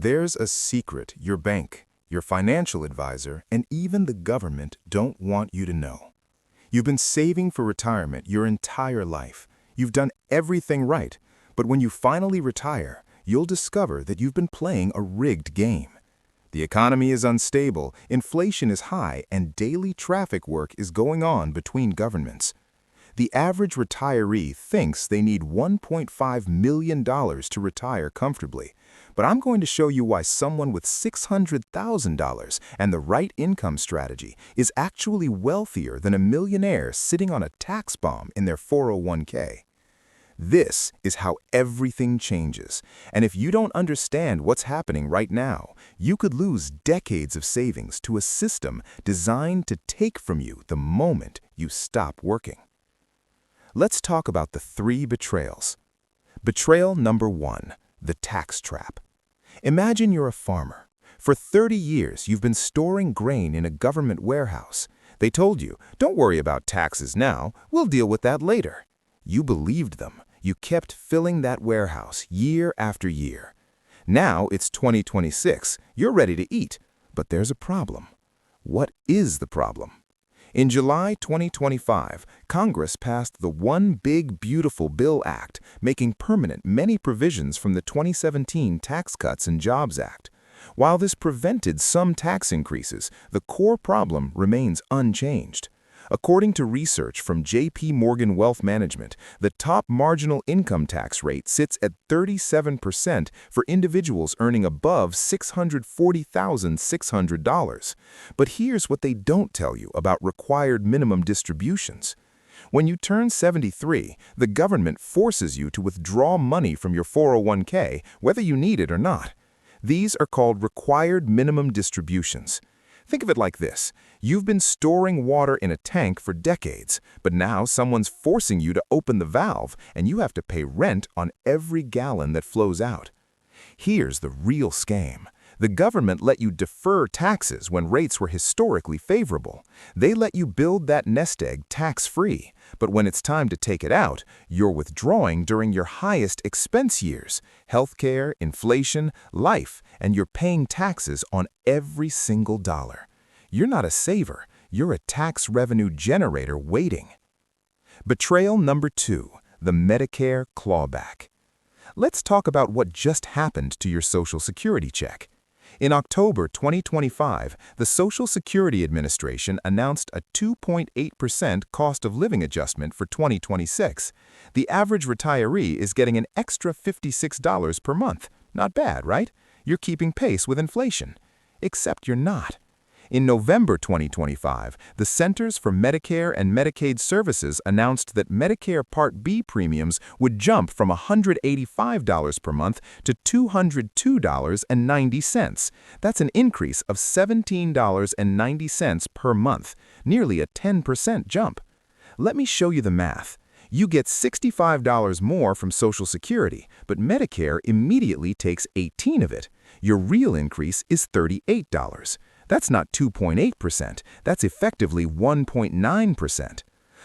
There's a secret your bank, your financial advisor, and even the government don't want you to know. You've been saving for retirement your entire life. You've done everything right, but when you finally retire, you'll discover that you've been playing a rigged game. The economy is unstable, inflation is high, and daily traffic work is going on between governments. The average retiree thinks they need $1.5 million to retire comfortably, but I'm going to show you why someone with $600,000 and the right income strategy is actually wealthier than a millionaire sitting on a tax bomb in their 401k. This is how everything changes, and if you don't understand what's happening right now, you could lose decades of savings to a system designed to take from you the moment you stop working. Let's talk about the 3 betrayals. Betrayal number 1, the tax trap. Imagine you're a farmer. For 30 years, you've been storing grain in a government warehouse. They told you, don't worry about taxes now, we'll deal with that later. You believed them. You kept filling that warehouse year after year. Now it's 2026, you're ready to eat, but there's a problem. What is the problem? In July 2025, Congress passed the One Big Beautiful Bill Act, making permanent many provisions from the 2017 Tax Cuts and Jobs Act. While this prevented some tax increases, the core problem remains unchanged. According to research from J.P. Morgan Wealth Management, the top marginal income tax rate sits at 37% for individuals earning above $640,600. But here's what they don't tell you about required minimum distributions. When you turn 73, the government forces you to withdraw money from your 401k, whether you need it or not. These are called required minimum distributions. Think of it like this. You've been storing water in a tank for decades, but now someone's forcing you to open the valve and you have to pay rent on every gallon that flows out. Here's the real scam. The government let you defer taxes when rates were historically favorable. They let you build that nest egg tax-free, but when it's time to take it out, you're withdrawing during your highest expense years, healthcare, inflation, life, and you're paying taxes on every single dollar. You're not a saver, you're a tax revenue generator waiting. Betrayal number 2, the Medicare Clawback. Let's talk about what just happened to your Social Security check. In October 2025, the Social Security Administration announced a 2.8% cost of living adjustment for 2026. The average retiree is getting an extra $56 per month. Not bad, right? You're keeping pace with inflation. Except you're not. In November 2025, the Centers for Medicare and Medicaid Services announced that Medicare Part B premiums would jump from $185 per month to $202.90. That's an increase of $17.90 per month, nearly a 10% jump. Let me show you the math. You get $65 more from Social Security, but Medicare immediately takes $18 of it. Your real increase is $38. That's not 2.8%, that's effectively 1.9%.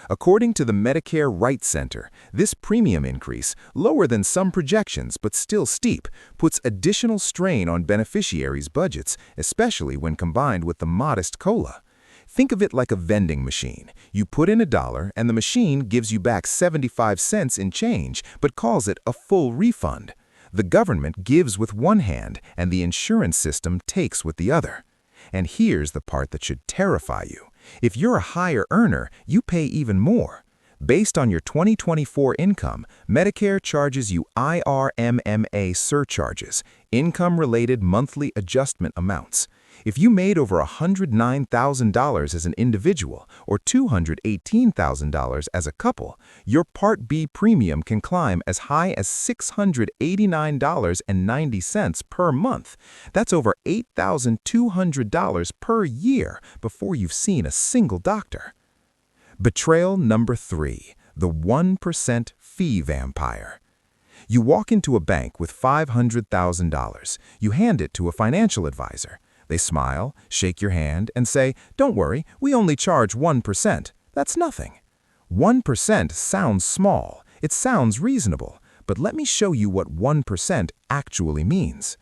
According to the Medicare Rights Center, this premium increase, lower than some projections but still steep, puts additional strain on beneficiaries' budgets, especially when combined with the modest COLA. Think of it like a vending machine. You put in $1 and the machine gives you back 75 cents in change but calls it a full refund. The government gives with one hand and the insurance system takes with the other. And here's the part that should terrify you. If you're a higher earner, you pay even more. Based on your 2024 income, Medicare charges you IRMMA surcharges, income-related monthly adjustment amounts. If you made over $109,000 as an individual or $218,000 as a couple, your Part B premium can climb as high as $689.90 per month. That's over $8,200 per year before you've seen a single doctor. Betrayal number 3, the 1% fee vampire. You walk into a bank with $500,000. You hand it to a financial advisor. They smile, shake your hand, and say, "Don't worry, we only charge 1%. That's nothing." 1% sounds small, it sounds reasonable, but let me show you what 1% actually means.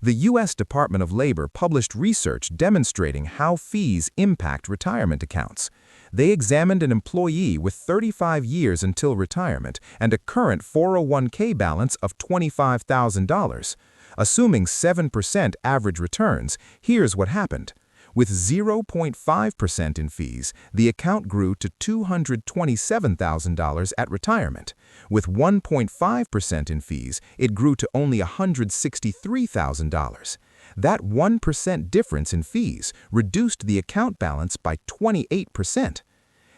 The U.S. Department of Labor published research demonstrating how fees impact retirement accounts. They examined an employee with 35 years until retirement and a current 401k balance of $25,000. Assuming 7% average returns, here's what happened. With 0.5% in fees, the account grew to $227,000 at retirement. With 1.5% in fees, it grew to only $163,000. That 1% difference in fees reduced the account balance by 28%.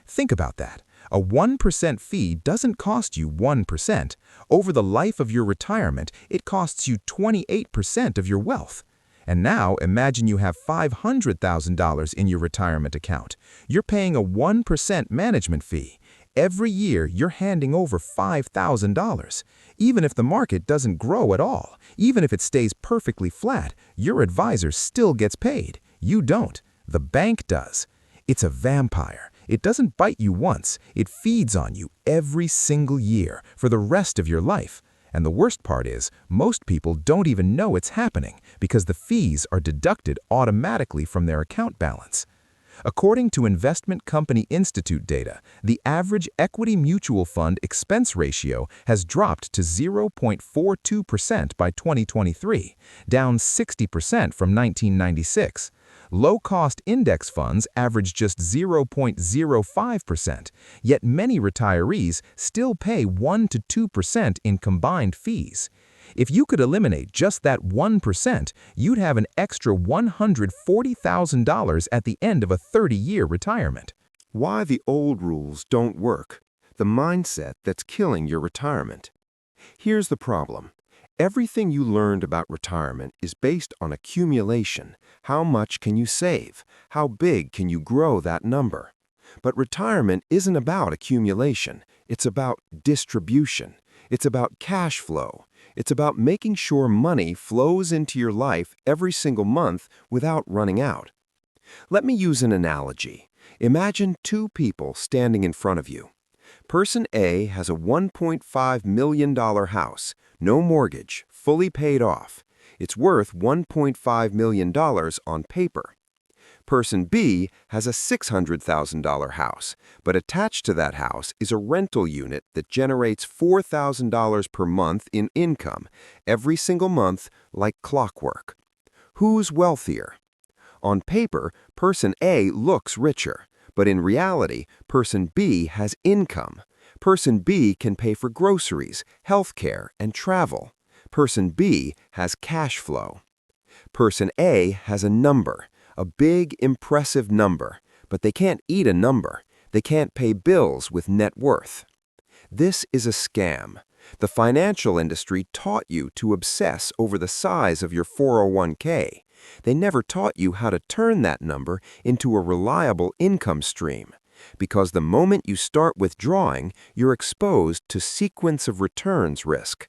Think about that. A 1% fee doesn't cost you 1%. Over the life of your retirement, it costs you 28% of your wealth. And now imagine you have $500,000 in your retirement account. You're paying a 1% management fee. Every year, you're handing over $5,000. Even if the market doesn't grow at all, even if it stays perfectly flat, your advisor still gets paid. You don't. The bank does. It's a vampire. It doesn't bite you once. It feeds on you every single year for the rest of your life. And the worst part is, most people don't even know it's happening because the fees are deducted automatically from their account balance. According to Investment Company Institute data, the average equity mutual fund expense ratio has dropped to 0.42% by 2023, down 60% from 1996. Low-cost index funds average just 0.05%, yet many retirees still pay 1 to 2% in combined fees. If you could eliminate just that 1%, you'd have an extra $140,000 at the end of a 30-year retirement. Why the old rules don't work. The mindset that's killing your retirement. Here's the problem. Everything you learned about retirement is based on accumulation. How much can you save? How big can you grow that number? But retirement isn't about accumulation. It's about distribution. It's about cash flow. It's about making sure money flows into your life every single month without running out. Let me use an analogy. Imagine two people standing in front of you. Person A has a $1.5 million house, no mortgage, fully paid off. It's worth $1.5 million on paper. Person B has a $600,000 house, but attached to that house is a rental unit that generates $4,000 per month in income, every single month like clockwork. Who's wealthier? On paper, Person A looks richer. But in reality, Person B has income. Person B can pay for groceries, healthcare, and travel. Person B has cash flow. Person A has a number, a big, impressive number, but they can't eat a number. They can't pay bills with net worth. This is a scam. The financial industry taught you to obsess over the size of your 401k. They never taught you how to turn that number into a reliable income stream. Because the moment you start withdrawing, you're exposed to sequence of returns risk.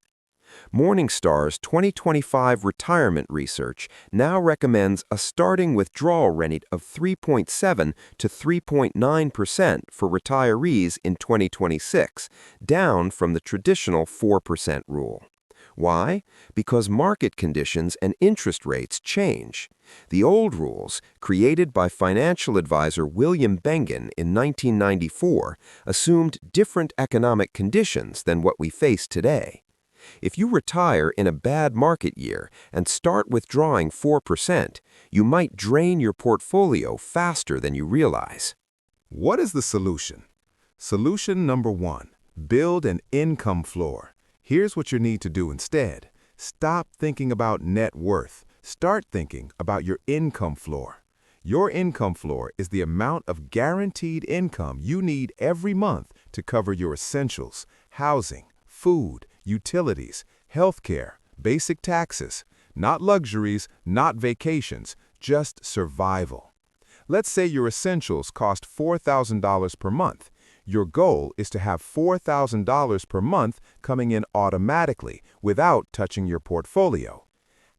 Morningstar's 2025 retirement research now recommends a starting withdrawal rate of 3.7 to 3.9% for retirees in 2026, down from the traditional 4% rule. Why? Because market conditions and interest rates change. The old rules, created by financial advisor William Bengen in 1994, assumed different economic conditions than what we face today. If you retire in a bad market year and start withdrawing 4%, you might drain your portfolio faster than you realize. What is the solution? Solution number 1, build an income floor. Here's what you need to do instead. Stop thinking about net worth. Start thinking about your income floor. Your income floor is the amount of guaranteed income you need every month to cover your essentials, housing, food, utilities, healthcare, basic taxes, not luxuries, not vacations, just survival. Let's say your essentials cost $4,000 per month. Your goal is to have $4,000 per month coming in automatically without touching your portfolio.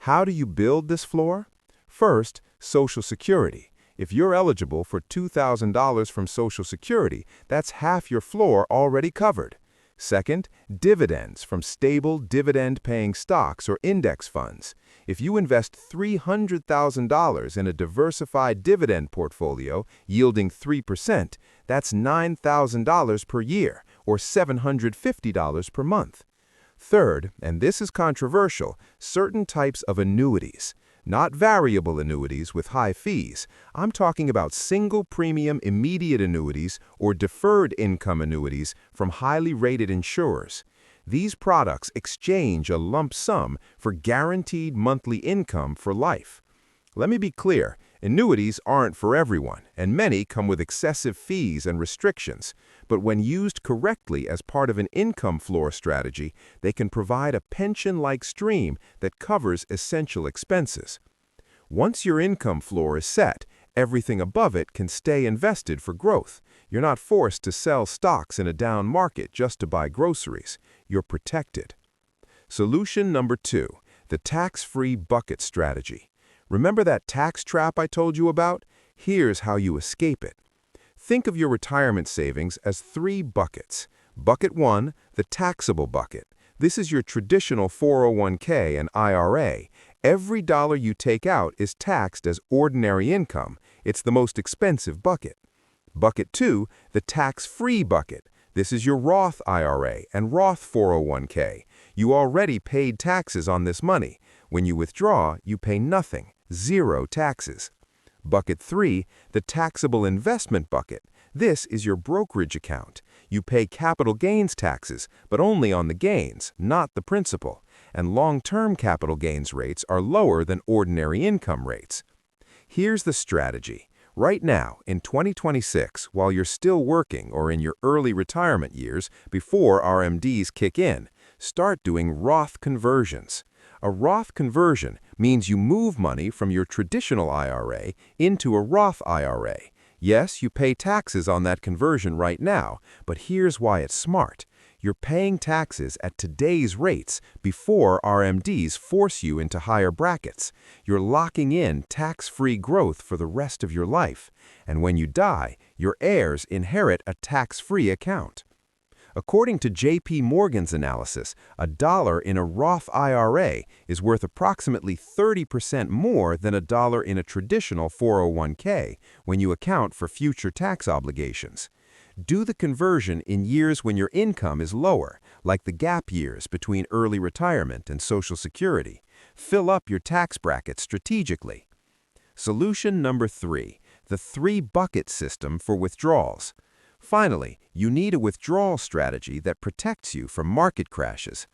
How do you build this floor? First, Social Security. If you're eligible for $2,000 from Social Security, that's half your floor already covered. Second, dividends from stable dividend-paying stocks or index funds. If you invest $300,000 in a diversified dividend portfolio yielding 3%, that's $9,000 per year, or $750 per month. Third, and this is controversial, certain types of annuities. Not variable annuities with high fees. I'm talking about single premium immediate annuities or deferred income annuities from highly rated insurers. These products exchange a lump sum for guaranteed monthly income for life. Let me be clear, annuities aren't for everyone, and many come with excessive fees and restrictions. But when used correctly as part of an income floor strategy, they can provide a pension-like stream that covers essential expenses. Once your income floor is set, everything above it can stay invested for growth. You're not forced to sell stocks in a down market just to buy groceries. You're protected. Solution number 2, the tax-free bucket strategy. Remember that tax trap I told you about? Here's how you escape it. Think of your retirement savings as 3 buckets. Bucket 1, the taxable bucket. This is your traditional 401k and IRA. Every dollar you take out is taxed as ordinary income. It's the most expensive bucket. Bucket 2, the tax-free bucket. This is your Roth IRA and Roth 401k. You already paid taxes on this money. When you withdraw, you pay nothing, 0 taxes. Bucket 3, the taxable investment bucket. This is your brokerage account. You pay capital gains taxes, but only on the gains, not the principal. And long-term capital gains rates are lower than ordinary income rates. Here's the strategy. Right now, in 2026, while you're still working or in your early retirement years before RMDs kick in, start doing Roth conversions. A Roth conversion means you move money from your traditional IRA into a Roth IRA. Yes, you pay taxes on that conversion right now, but here's why it's smart. You're paying taxes at today's rates before RMDs force you into higher brackets. You're locking in tax-free growth for the rest of your life. And when you die, your heirs inherit a tax-free account. According to JP Morgan's analysis, $1 in a Roth IRA is worth approximately 30% more than $1 in a traditional 401k when you account for future tax obligations. Do the conversion in years when your income is lower, like the gap years between early retirement and Social Security. Fill up your tax bracket strategically. Solution number 3, the 3-bucket system for withdrawals. Finally, you need a withdrawal strategy that protects you from market crashes.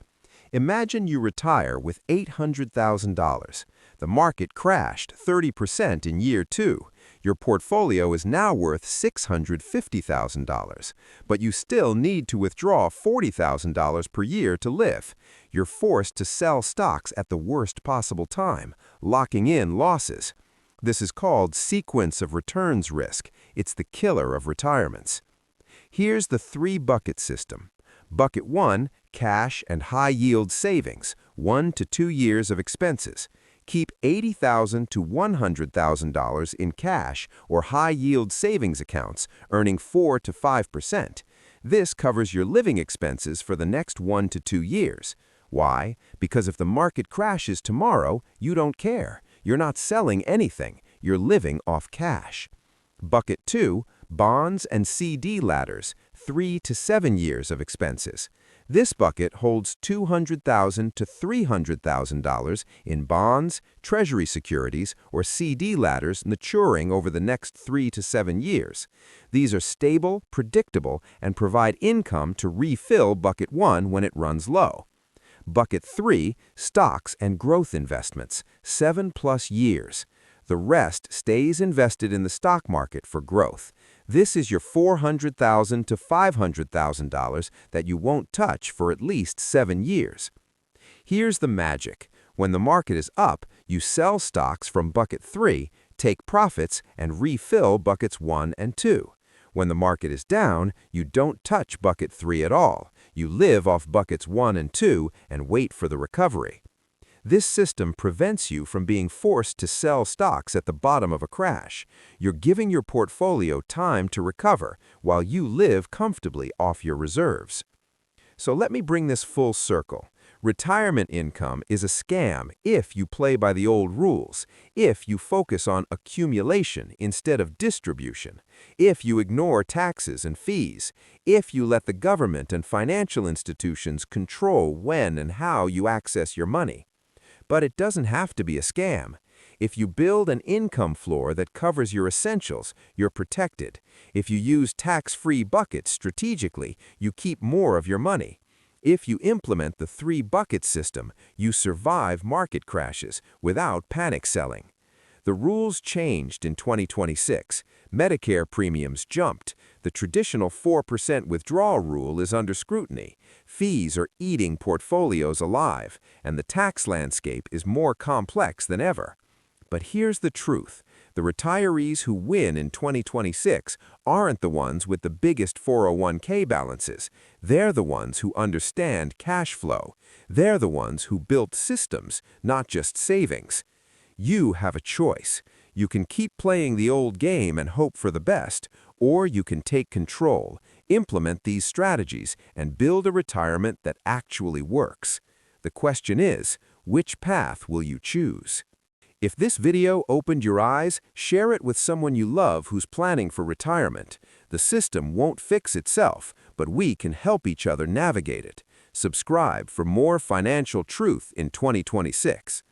Imagine you retire with $800,000. The market crashed 30% in year 2. Your portfolio is now worth $650,000, but you still need to withdraw $40,000 per year to live. You're forced to sell stocks at the worst possible time, locking in losses. This is called sequence of returns risk. It's the killer of retirements. Here's the 3-bucket system. Bucket 1, cash and high-yield savings, 1 to 2 years of expenses. Keep $80,000 to $100,000 in cash or high-yield savings accounts, earning 4 to 5%. This covers your living expenses for the next 1 to 2 years. Why? Because if the market crashes tomorrow, you don't care. You're not selling anything. You're living off cash. Bucket 2, bonds and CD ladders, 3 to 7 years of expenses. This bucket holds $200,000 to $300,000 in bonds, treasury securities, or CD ladders maturing over the next 3 to 7 years. These are stable, predictable, and provide income to refill Bucket 1 when it runs low. Bucket 3, stocks and growth investments, 7+ years. The rest stays invested in the stock market for growth. This is your $400,000 to $500,000 that you won't touch for at least 7 years. Here's the magic. When the market is up, you sell stocks from Bucket 3, take profits, and refill Buckets 1 and 2. When the market is down, you don't touch Bucket 3 at all. You live off Buckets 1 and 2 and wait for the recovery. This system prevents you from being forced to sell stocks at the bottom of a crash. You're giving your portfolio time to recover while you live comfortably off your reserves. So let me bring this full circle. Retirement income is a scam if you play by the old rules, if you focus on accumulation instead of distribution, if you ignore taxes and fees, if you let the government and financial institutions control when and how you access your money. But it doesn't have to be a scam. If you build an income floor that covers your essentials, you're protected. If you use tax-free buckets strategically, you keep more of your money. If you implement the three-bucket system, you survive market crashes without panic selling. The rules changed in 2026. Medicare premiums jumped. The traditional 4% withdrawal rule is under scrutiny. Fees are eating portfolios alive, and the tax landscape is more complex than ever. But here's the truth. The retirees who win in 2026 aren't the ones with the biggest 401k balances. They're the ones who understand cash flow. They're the ones who built systems, not just savings. You have a choice. You can keep playing the old game and hope for the best, or you can take control, implement these strategies, and build a retirement that actually works. The question is, which path will you choose? If this video opened your eyes, share it with someone you love who's planning for retirement. The system won't fix itself, but we can help each other navigate it. Subscribe for more financial truth in 2026.